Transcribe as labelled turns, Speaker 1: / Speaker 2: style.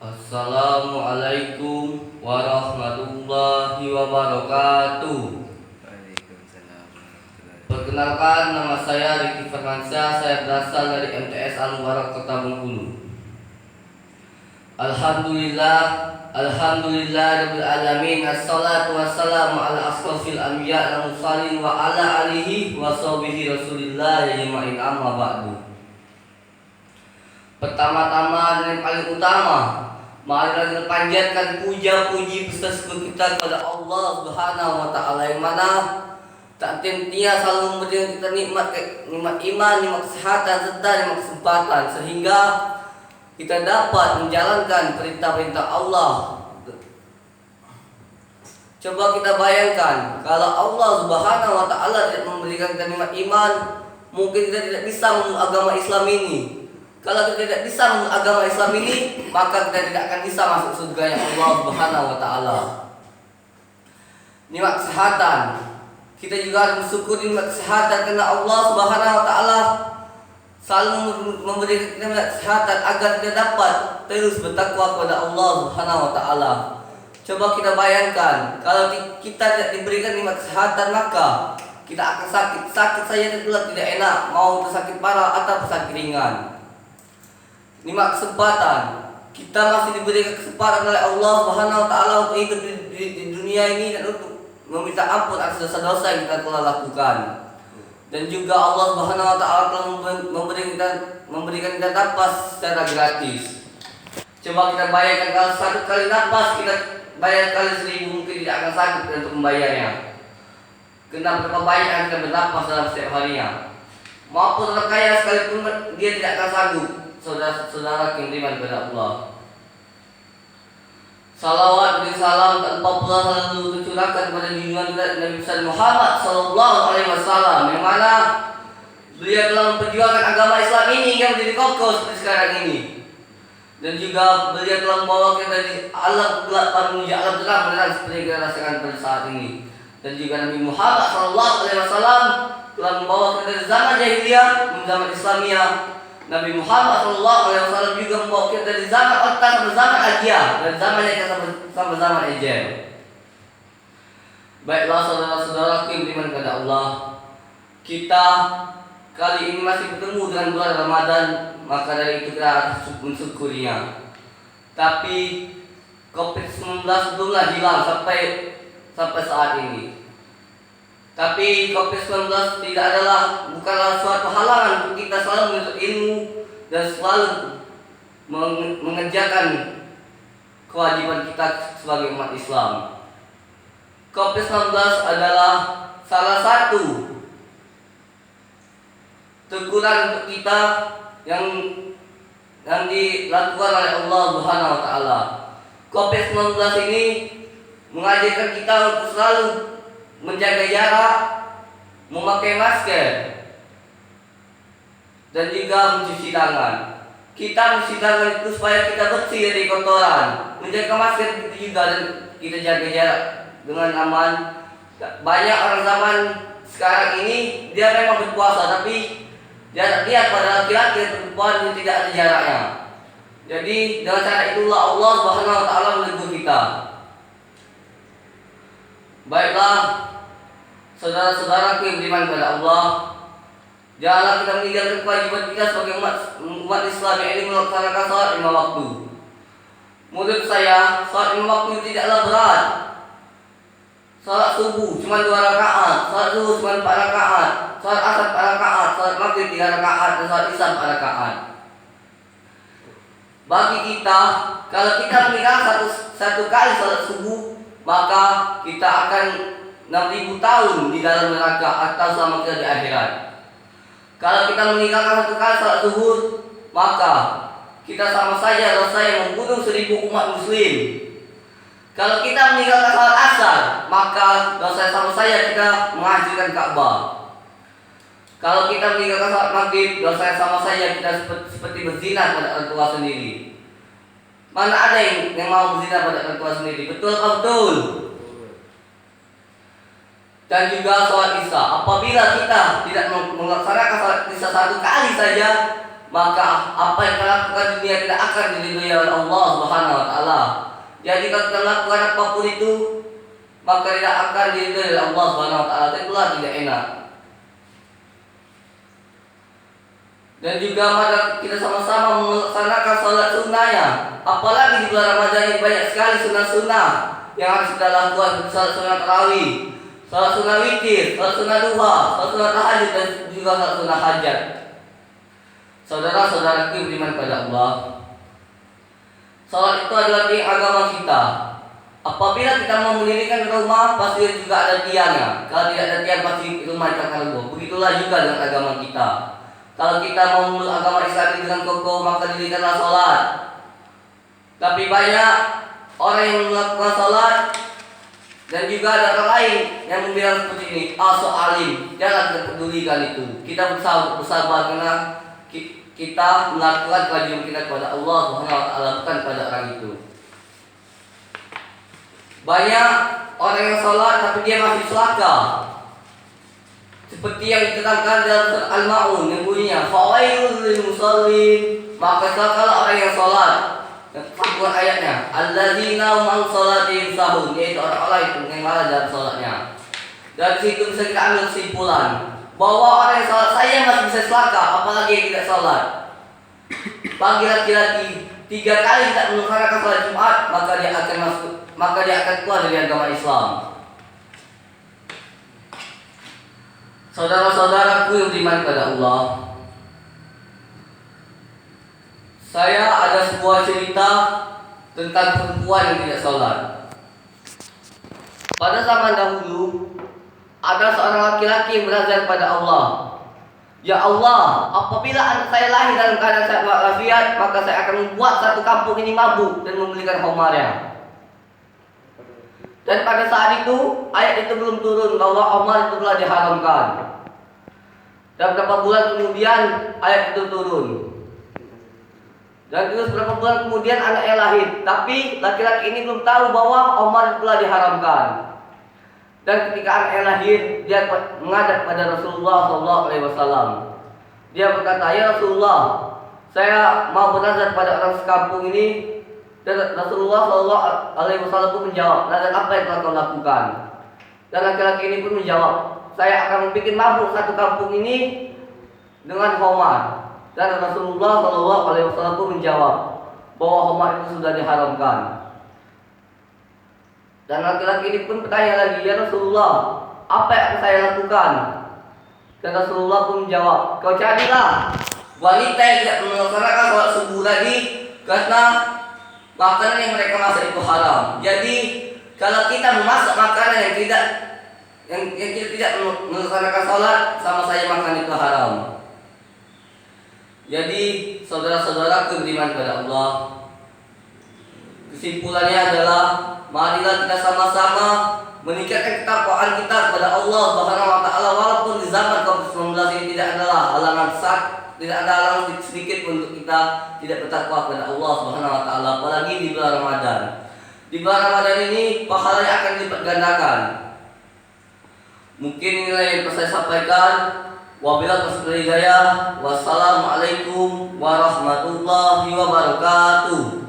Speaker 1: Assalamualaikum warahmatullahi wabarakatuh.
Speaker 2: Waalaikumsalam warahmatullahi wabarakatuh.
Speaker 1: Perkenalkan, nama saya Riki Firmansyah. Saya berasal dari MTS Al-Mubarak Kota Bengkulu. Alhamdulillah rabbil alamin. Assalatu wassalamu ala asrofil anbiya wal mursalin wa ala alihi wa sahbihi rasulillah ajmain, amma ba'du. Pertama-tama dan yang paling utama, mari kita panjatkan puja-puji beserta syukur kita kepada Allah Subhanahu wa taala yang mana tak henti selalu memberikan kita nikmat iman, nikmat kesehatan serta nikmat kesempatan sehingga kita dapat menjalankan perintah-perintah Allah. Coba kita bayangkan kalau Allah Subhanahu wa taala tidak memberikan kita nikmat iman, mungkin kita tidak bisa memeluk agama Islam ini. Kalau kita tidak bisa memeluk agama Islam ini, maka kita tidak akan bisa masuk surga yang Allah Subhanahu wa taala. Nikmat kesehatan, kita juga harus bersyukur nikmat kesehatan karena Allah Subhanahu wa taala selalu memberikan nikmat kesehatan agar kita dapat terus bertakwa kepada Allah Subhanahu wa taala. Coba kita bayangkan kalau kita tidak diberikan nikmat kesehatan, maka kita akan sakit saja tidak enak, mau itu sakit parah atau sakit ringan. Nikmat kesempatan, kita masih diberikan kesempatan oleh Allah Subhanahu wa taala untuk hidup di dunia ini dan untuk meminta ampun atas dosa-dosa yang kita telah lakukan. Dan juga Allah Subhanahu wa taala telah memberikan kita nafas secara gratis. Coba kita bayangkan kalau satu kali nafas kita bayar kali 1000, mungkin tidak akan sanggup untuk membayarnya. Karena berapa banyak yang kita bernafas dalam setiap harinya. Maupun orang kaya sekalipun dia tidak akan sanggup. Saudara-saudara yang beriman kepada Allah, salawat dan salam tanpa pula selalu tercurahkan kepada junjungan kita Nabi besar Muhammad sallallahu alaihi wasallam, yang mana beliau telah memperjuangkan agama Islam ini hingga menjadi kokoh seperti sekarang ini. Dan juga beliau telah membawa kita dari alam gelap menuju alam terang beneran seperti yang kita rasakan pada saat ini. Dan juga Nabi Muhammad sallallahu alaihi wasallam telah membawa kita dari zaman jahiliyah menuju zaman Islamiyah. Nabi Muhammad SAW juga membawa kita dari zaman otak ke zaman ajiyah, dan zamannya kita sampai zaman ejel. Baiklah saudara-saudara yang beriman kepada Allah, kita kali ini masih bertemu dengan bulan Ramadan, maka dari itu kita harus mensyukurinya. Tapi COVID-19 belumlah hilang sampai saat ini. Tapi COVID-19 bukanlah suatu halangan untuk kita selalu menuntut ilmu dan selalu mengerjakan kewajiban kita sebagai umat Islam. COVID-19 adalah salah satu teguran untuk kita yang dilakukan oleh Allah Subhanahu wa taala. COVID-19 ini mengajarkan kita untuk selalu menjaga jarak, memakai masker, dan juga mencuci tangan. Kita mencuci tangan itu supaya kita bersih dari kotoran. Menjaga masker itu juga, dan kita jaga jarak dengan aman. Banyak orang zaman sekarang ini dia memang berpuasa, tapi dia lihat pada laki-laki dan perempuan yang tidak ada jaraknya. Jadi dengan cara itulah Allah Subhanahu wa taala menegur kita. Baiklah saudara-saudaraku yang beriman kepada Allah, janganlah kita meninggalkan kewajiban kita sebagai umat Islam yang ini melaksanakan salat 5 waktu. Menurut saya, salat 5 waktu tidaklah berat. Salat subuh cuma 2 rakaat, salat zuhur cuma 4 rakaat, salat asar 4 rakaat, salat maghrib 3 rakaat, dan salat isya 4 rakaat. Bagi kita, kalau kita meninggalkan satu kali salat subuh, maka kita akan 6.000 tahun di dalam neraka atau selama kita di akhirat. Kalau kita meninggalkan satu kali salat zuhur, maka kita sama saja dosa yang membunuh 1000 umat muslim. Kalau kita meninggalkan salat asar, maka dosa sama saja kita menghancurkan Ka'bah. Kalau kita meninggalkan salat maghrib, dosa sama saja kita seperti berzina pada orang tua sendiri. Mana ada yang mau berzina pada orang tua sendiri? Betul atau betul? Dan juga sholat isya. Apabila kita tidak melaksanakan sholat isya 1 kali saja, maka apa yang kita lakukan di dunia tidak akan diridhoi oleh Allah Subhanahu wa taala. Jadi kalau kita melakukan apapun itu, maka tidak akan diridhoi oleh Allah Subhanahu wa taala. Itulah tidak enak. Dan juga mari kita sama-sama melaksanakan salat sunnahnya. Apalagi di bulan Ramadan ini banyak sekali sunnah-sunnah yang harus kita lakukan, salat sunnah tarawih, salat sunnah witir, salat sunnah duha, salat sunnah tahajud, dan juga salat sunnah hajat. Saudara-saudaraku yang beriman pada Allah, salat itu adalah tiang agama kita. Apabila kita mau mendirikan rumah, pasti juga ada tiangnya. Kalau tidak ada tiang, pasti rumah itu akan roboh. Begitulah juga dengan agama kita. Kalau kita mau memeluk agama Islam dengan kokoh, maka dirikanlah salat. Tapi banyak orang yang melakukan salat dan juga ada orang lain yang membilang seperti ini, so alim, jangan kita pedulikan itu. Kita bersabar karena kita melakukan kewajiban kita kepada Allah Subhanahu wa taala, bukan pada orang itu. Banyak orang yang salat tapi dia masih celaka. Seperti yang dikatakan dalam surat Al-Maun yang bunyinya fawailul lil musallin, maka celakalah orang yang salat. Dan sambungan ayatnya alladzina hum an salatihim sahun, yaitu orang-orang yang lalai dalam salatnya. Dari situ bisa kita ambil kesimpulan bahwa orang yang salat saya masih bisa celaka, apalagi yang tidak salat. Bagi laki-laki 3 kali tidak melaksanakan salat Jumat, maka dia akan keluar dari agama Islam. Saudara-saudaraku yang beriman pada Allah, saya ada sebuah cerita tentang perempuan yang tidak sholat. Pada zaman dahulu, ada seorang laki-laki yang berazan pada Allah, ya Allah, apabila anak saya lahir dalam keadaan sehat walafiat, maka saya akan membuat satu kampung ini mabuk dan membelikan khamar. Dan pada saat itu, ayat itu belum turun bahwa khamar itu telah diharamkan. Dan beberapa bulan kemudian ayat itu turun. Dan terus beberapa bulan kemudian anaknya lahir, tapi laki-laki ini belum tahu bahwa khamar itu telah diharamkan. Dan ketika anaknya lahir, dia menghadap pada Rasulullah SAW. Dia berkata, ya Rasulullah, saya mau bernazar pada orang sekampung ini. Dan Rasulullah SAW pun menjawab, nazar apa yang telah kau lakukan? Dan laki-laki ini pun menjawab, saya akan membuat mabuk satu kampung ini dengan khamar. Dan Rasulullah SAW pun menjawab bahwa khamar itu sudah diharamkan. Dan laki-laki ini pun bertanya lagi, ya Rasulullah, apa yang akan saya lakukan? Dan Rasulullah pun menjawab, kau carilah wanita yang tidak melaksanakan sholat subuh tadi karena makanan yang mereka masak itu haram. Jadi kalau kita memasak makanan yang kita tidak melaksanakan sholat, sama saja makan itu haram. Jadi saudara-saudaraku beriman pada Allah, kesimpulannya adalah marilah kita sama-sama meningkatkan ketakwaan kita kepada Allah Subhanahu wa taala, walaupun di zaman Covid-19 ini tidak ada halangan sedikit untuk kita tidak bertakwa kepada Allah Subhanahu wa taala, apalagi di bulan Ramadan. Di bulan Ramadan ini pahalanya akan dilipat gandakan. Mungkin inilah yang bisa saya sampaikan. Wabillahi taufiq wal hidayah. Wassalamualaikum warahmatullahi wabarakatuh.